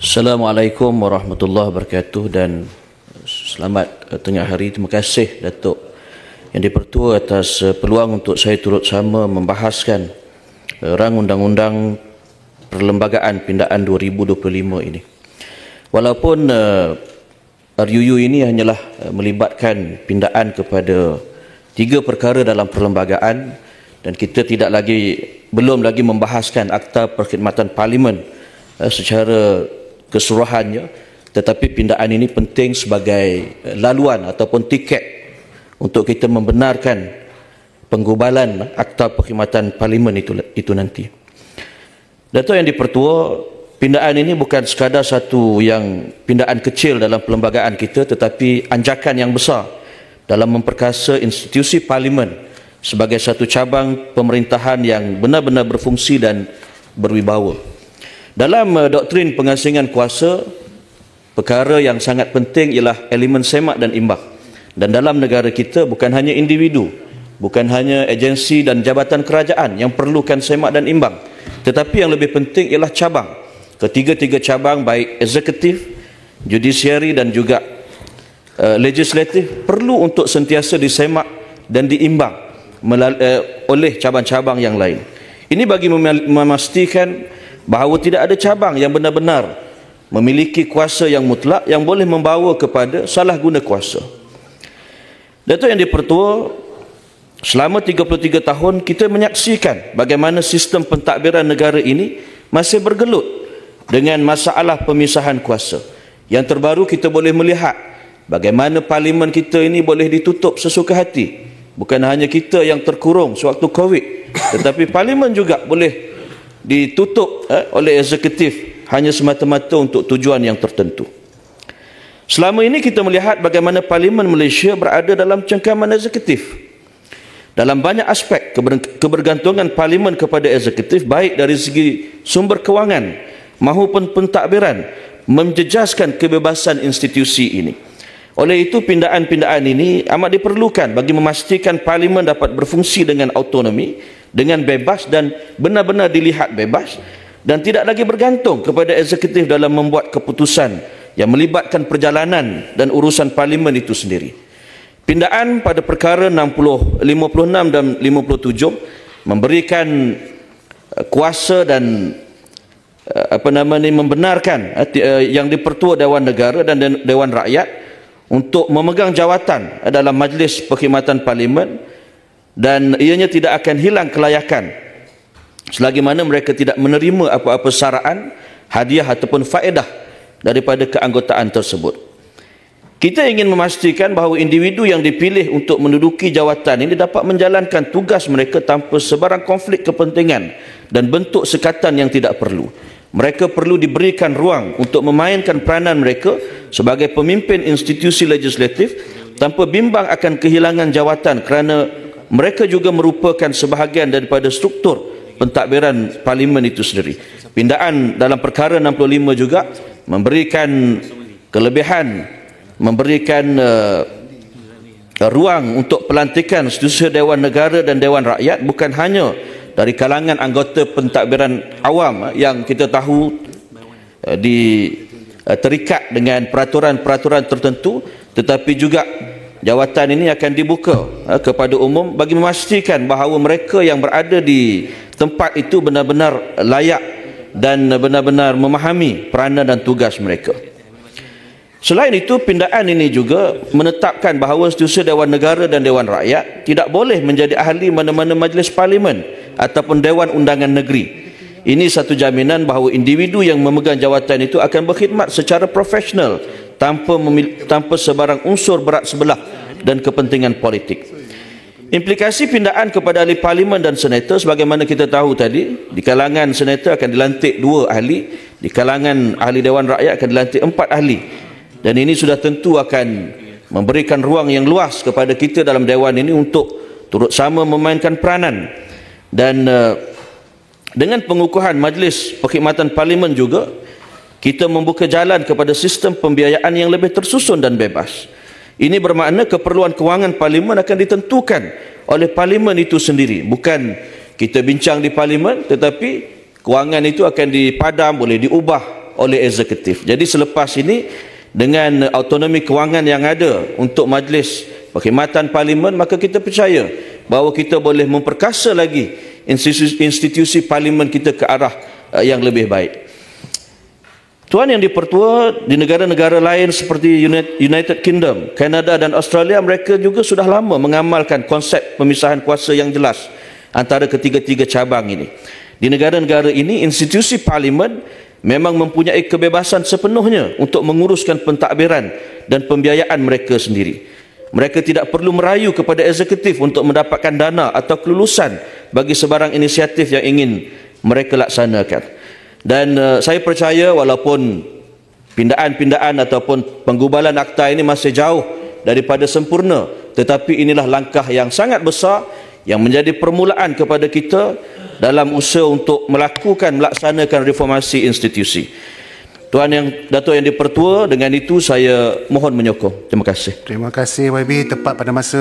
Assalamualaikum warahmatullahi wabarakatuh dan selamat tengah hari. Terima kasih Datuk Yang di-Pertua atas peluang untuk saya turut sama membahaskan rang undang-undang perlembagaan pindaan 2025 ini. Walaupun RUU ini hanyalah melibatkan pindaan kepada 3 perkara dalam perlembagaan dan kita belum lagi membahaskan Akta Perkhidmatan Parlimen secara keseluruhannya, tetapi pindaan ini penting sebagai laluan ataupun tiket untuk kita membenarkan penggubalan Akta Perkhidmatan Parlimen itu nanti. Datuk Yang di-Pertua, pindaan ini bukan sekadar satu yang pindaan kecil dalam perlembagaan kita, tetapi anjakan yang besar dalam memperkasa institusi Parlimen sebagai satu cabang pemerintahan yang benar-benar berfungsi dan berwibawa. Dalam doktrin pengasingan kuasa, perkara yang sangat penting ialah elemen semak dan imbang. Dan dalam negara kita bukan hanya individu, bukan hanya agensi dan jabatan kerajaan yang perlukan semak dan imbang, tetapi yang lebih penting ialah cabang. Ketiga-tiga cabang, baik eksekutif, judisiari dan juga legislatif, perlu untuk sentiasa disemak dan diimbang oleh cabang-cabang yang lain. Ini bagi memastikan bahawa tidak ada cabang yang benar-benar memiliki kuasa yang mutlak yang boleh membawa kepada salah guna kuasa. Datuk Yang di-Pertua, selama 33 tahun kita menyaksikan bagaimana sistem pentadbiran negara ini masih bergelut dengan masalah pemisahan kuasa. Yang terbaru kita boleh melihat bagaimana parlimen kita ini boleh ditutup sesuka hati. Bukan hanya kita yang terkurung sewaktu Covid, tetapi parlimen juga boleh ditutup oleh eksekutif hanya semata-mata untuk tujuan yang tertentu. Selama ini kita melihat bagaimana Parlimen Malaysia berada dalam cengkaman eksekutif. Dalam banyak aspek, kebergantungan Parlimen kepada eksekutif, baik dari segi sumber kewangan maupun pentadbiran, menjejaskan kebebasan institusi ini. Oleh itu, pindaan-pindaan ini amat diperlukan bagi memastikan Parlimen dapat berfungsi dengan autonomi, dengan bebas dan benar-benar dilihat bebas, dan tidak lagi bergantung kepada eksekutif dalam membuat keputusan yang melibatkan perjalanan dan urusan Parlimen itu sendiri. Pindaan pada perkara 56 dan 57 memberikan kuasa dan membenarkan Yang di-Pertua Dewan Negara dan Dewan Rakyat untuk memegang jawatan dalam Majlis Perkhidmatan Parlimen, dan ianya tidak akan hilang kelayakan selagi mana mereka tidak menerima apa-apa saraan, hadiah ataupun faedah daripada keanggotaan tersebut. Kita ingin memastikan bahawa individu yang dipilih untuk menduduki jawatan ini dapat menjalankan tugas mereka tanpa sebarang konflik kepentingan dan bentuk sekatan yang tidak perlu. Mereka perlu diberikan ruang untuk memainkan peranan mereka sebagai pemimpin institusi legislatif tanpa bimbang akan kehilangan jawatan, kerana mereka juga merupakan sebahagian daripada struktur pentadbiran Parlimen itu sendiri. Pindaan dalam perkara 65 juga memberikan kelebihan, memberikan ruang untuk pelantikan setiausaha Dewan Negara dan Dewan Rakyat bukan hanya dari kalangan anggota pentadbiran awam yang kita tahu terikat dengan peraturan-peraturan tertentu, tetapi juga jawatan ini akan dibuka kepada umum bagi memastikan bahawa mereka yang berada di tempat itu benar-benar layak dan benar-benar memahami peranan dan tugas mereka. Selain itu, pindaan ini juga menetapkan bahawa setiausaha Dewan Negara dan Dewan Rakyat tidak boleh menjadi ahli mana-mana majlis parlimen ataupun Dewan Undangan Negeri. Ini satu jaminan bahawa individu yang memegang jawatan itu akan berkhidmat secara profesional tanpa sebarang unsur berat sebelah dan kepentingan politik. Implikasi pindaan kepada ahli parlimen dan senator, sebagaimana kita tahu tadi, di kalangan senator akan dilantik 2 ahli, di kalangan ahli Dewan Rakyat akan dilantik 4 ahli. Dan ini sudah tentu akan memberikan ruang yang luas kepada kita dalam Dewan ini untuk turut sama memainkan peranan. Dan dengan pengukuhan Majlis Perkhidmatan Parlimen juga, kita membuka jalan kepada sistem pembiayaan yang lebih tersusun dan bebas. Ini bermakna keperluan kewangan Parlimen akan ditentukan oleh Parlimen itu sendiri. Bukan kita bincang di Parlimen, tetapi kewangan itu akan dipadam, boleh diubah oleh eksekutif. Jadi selepas ini dengan autonomi kewangan yang ada untuk Majlis Perkhidmatan Parlimen, maka kita percaya bahawa kita boleh memperkasa lagi institusi parlimen kita ke arah yang lebih baik. Tuan yang dipertua, di negara-negara lain seperti United Kingdom, Kanada dan Australia, mereka juga sudah lama mengamalkan konsep pemisahan kuasa yang jelas antara ketiga-tiga cabang ini. Di negara-negara ini, institusi parlimen memang mempunyai kebebasan sepenuhnya untuk menguruskan pentadbiran dan pembiayaan mereka sendiri. Mereka tidak perlu merayu kepada eksekutif untuk mendapatkan dana atau kelulusan bagi sebarang inisiatif yang ingin mereka laksanakan. Dan saya percaya walaupun pindaan-pindaan ataupun penggubalan akta ini masih jauh daripada sempurna, tetapi inilah langkah yang sangat besar yang menjadi permulaan kepada kita dalam usaha untuk melaksanakan reformasi institusi. Tuan Dato' yang dipertua, dengan itu saya mohon menyokong. Terima kasih. Terima kasih YB, tepat pada masa.